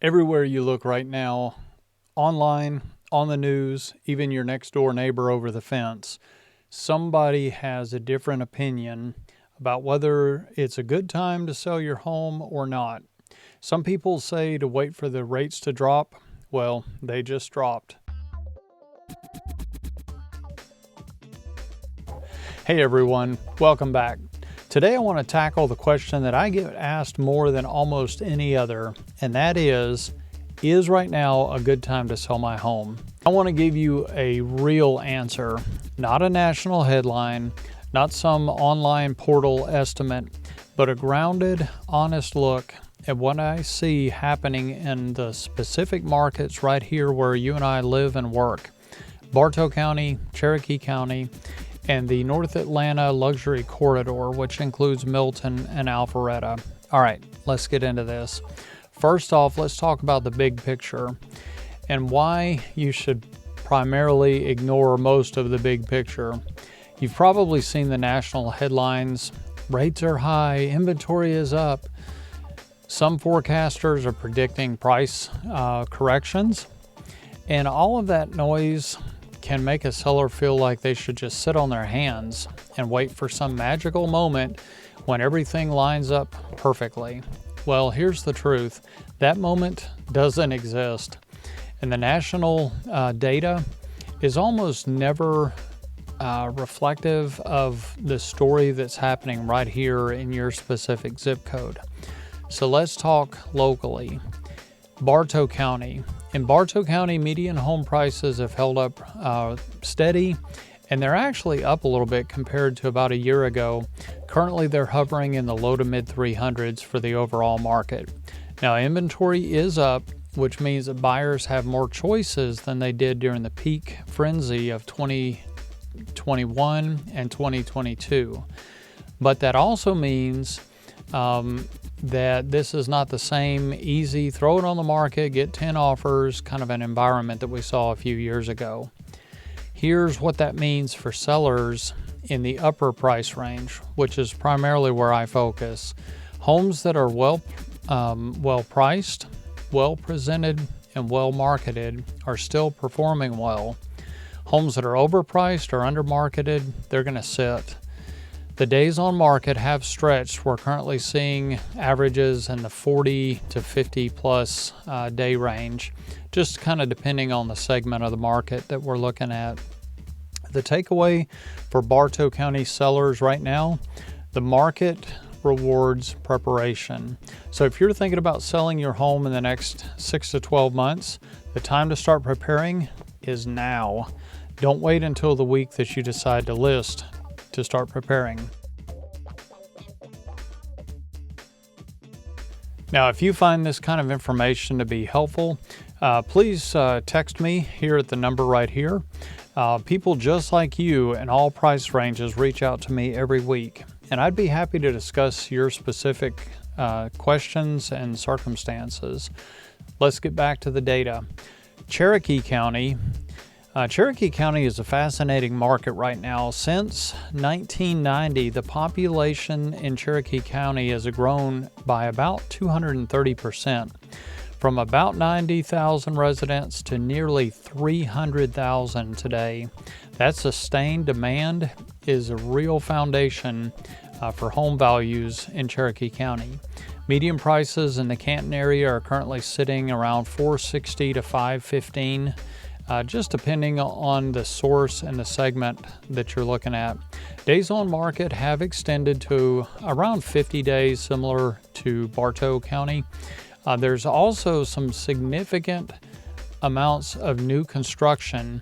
Everywhere you look right now, online, on the news, even your next door neighbor over the fence, somebody has a different opinion about whether it's a good time to sell your home or not. Some people say to wait for the rates to drop. Well, they just dropped. Hey everyone, welcome back. Today I want to tackle the question that I get asked more than almost any other, and that is right now a good time to sell my home? I want to give you a real answer, not a national headline, not some online portal estimate, but a grounded, honest look at what I see happening in the specific markets right here where you and I live and work. Bartow County, Cherokee County, and the North Atlanta Luxury Corridor, which includes Milton and Alpharetta. All right, let's get into this. First off, let's talk about the big picture and why you should primarily ignore most of the big picture. You've probably seen the national headlines. Rates are high, inventory is up. Some forecasters are predicting price corrections, and all of that noise can make a seller feel like they should just sit on their hands and wait for some magical moment when everything lines up perfectly. Well, here's the truth. That moment doesn't exist. And the national data is almost never reflective of the story that's happening right here in your specific zip code. So let's talk locally. Bartow County. In Bartow County, median home prices have held up steady, and they're actually up a little bit compared to about a year ago. Currently, they're hovering in the low to mid 300s for the overall market. Now, inventory is up, which means that buyers have more choices than they did during the peak frenzy of 2021 and 2022. But that also means that this is not the same easy, throw it on the market, get 10 offers kind of an environment that we saw a few years ago. Here's what that means for sellers in the upper price range, which is primarily where I focus. Homes that are well priced, well presented, and well marketed are still performing well. Homes that are overpriced or under marketed, they're going to sit. The days on market have stretched. We're currently seeing averages in the 40 to 50 plus day range, just kind of depending on the segment of the market that we're looking at. The takeaway for Bartow County sellers right now, the market rewards preparation. So if you're thinking about selling your home in the next 6 to 12 months, the time to start preparing is now. Don't wait until the week that you decide to list to start preparing. Now, if you find this kind of information to be helpful, please text me here at the number right here. People just like you in all price ranges reach out to me every week, and I'd be happy to discuss your specific questions and circumstances. Let's get back to the data. Cherokee County is a fascinating market right now. Since 1990, the population in Cherokee County has grown by about 230%, from about 90,000 residents to nearly 300,000 today. That sustained demand is a real foundation for home values in Cherokee County. Median prices in the Canton area are currently sitting around $460 to $515. Just depending on the source and the segment that you're looking at. Days on market have extended to around 50 days, similar to Bartow County. There's also some significant amounts of new construction.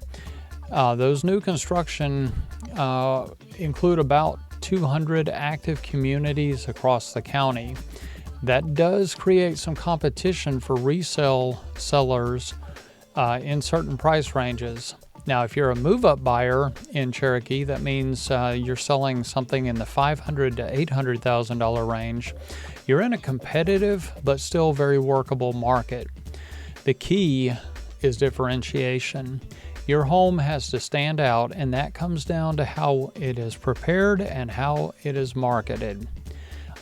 Those new construction include about 200 active communities across the county. That does create some competition for resale sellers in certain price ranges. Now, if you're a move-up buyer in Cherokee, that means you're selling something in the $500,000 to $800,000 range. You're in a competitive but still very workable market. The key is differentiation. Your home has to stand out, and that comes down to how it is prepared and how it is marketed.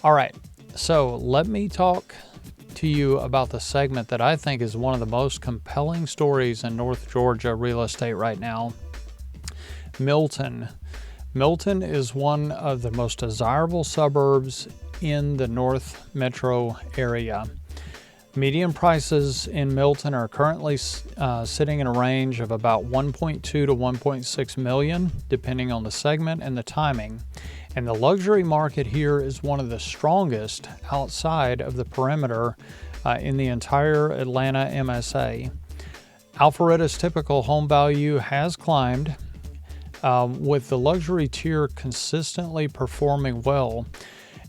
All right, so let me talk to you about the segment that I think is one of the most compelling stories in North Georgia real estate right now. Milton. Milton is one of the most desirable suburbs in the North Metro area. Median prices in Milton are currently sitting in a range of about 1.2 to 1.6 million, depending on the segment and the timing. And the luxury market here is one of the strongest outside of the perimeter in the entire Atlanta MSA. Alpharetta's typical home value has climbed, with the luxury tier consistently performing well.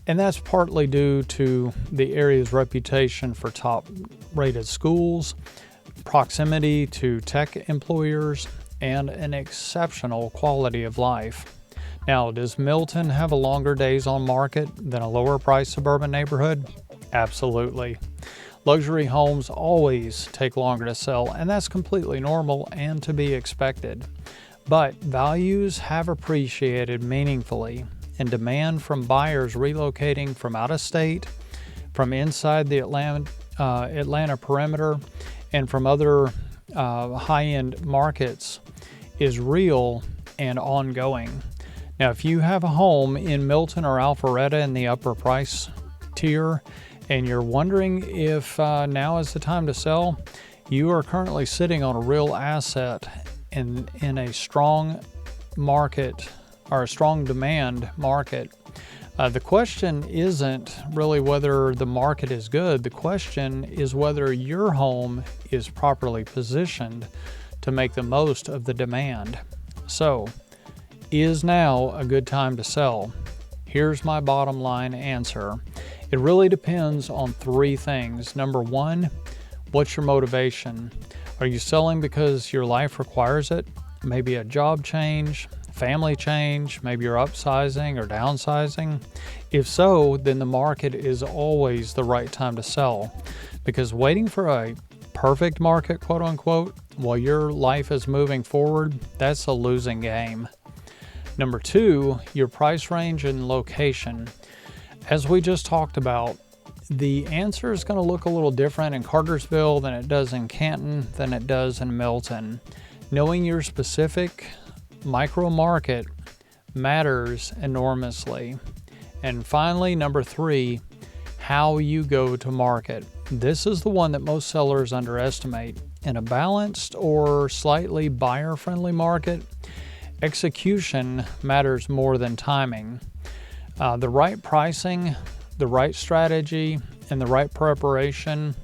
And that's partly due to the area's reputation for top-rated schools, proximity to tech employers, and an exceptional quality of life. Now, does Milton have a longer days on market than a lower-priced suburban neighborhood? Absolutely. Luxury homes always take longer to sell, and that's completely normal and to be expected. But values have appreciated meaningfully, and demand from buyers relocating from out of state, from inside the Atlanta perimeter, and from other high-end markets is real and ongoing. Now, if you have a home in Milton or Alpharetta in the upper price tier, and you're wondering if now is the time to sell, you are currently sitting on a real asset in a strong market, or a strong demand market. The question isn't really whether the market is good. The question is whether your home is properly positioned to make the most of the demand. So, is now a good time to sell? Here's my bottom line answer. It really depends on three things. Number one, what's your motivation? Are you selling because your life requires it? Maybe a job change, family change, maybe you're upsizing or downsizing. If so, then the market is always the right time to sell, because waiting for a perfect market, quote unquote, while your life is moving forward, that's a losing game. Number two, your price range and location. As we just talked about, the answer is going to look a little different in Cartersville than it does in Canton, than it does in Milton. Knowing your specific micro market matters enormously. And finally, number three, how you go to market. This is the one that most sellers underestimate. In a balanced or slightly buyer-friendly market, execution matters more than timing. The right pricing, the right strategy, and the right preparation,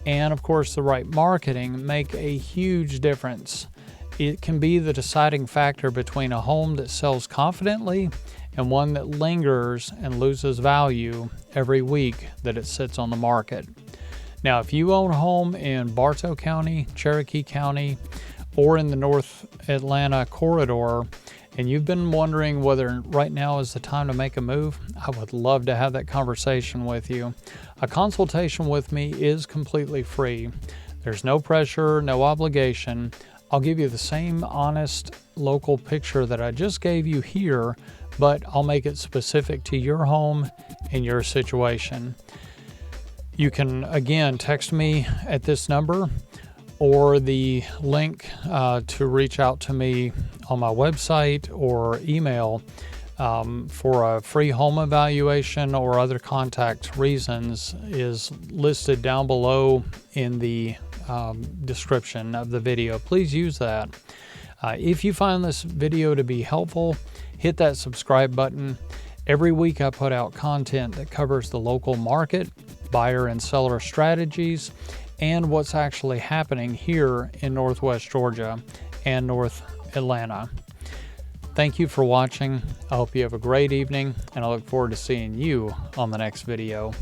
and of course the right marketing make a huge difference. It can be the deciding factor between a home that sells confidently and one that lingers and loses value every week that it sits on the market. Now, if you own a home in Bartow County, Cherokee County, or in the North Atlanta corridor, and you've been wondering whether right now is the time to make a move, I would love to have that conversation with you. A consultation with me is completely free. There's no pressure, no obligation. I'll give you the same honest local picture that I just gave you here, but I'll make it specific to your home and your situation. You can, again, text me at this number, or the link to reach out to me on my website or email for a free home evaluation or other contact reasons is listed down below in the description of the video. Please use that. If you find this video to be helpful, hit that subscribe button. Every week I put out content that covers the local market, buyer and seller strategies, and what's actually happening here in Northwest Georgia and North Atlanta. Thank you for watching. I hope you have a great evening, and I look forward to seeing you on the next video.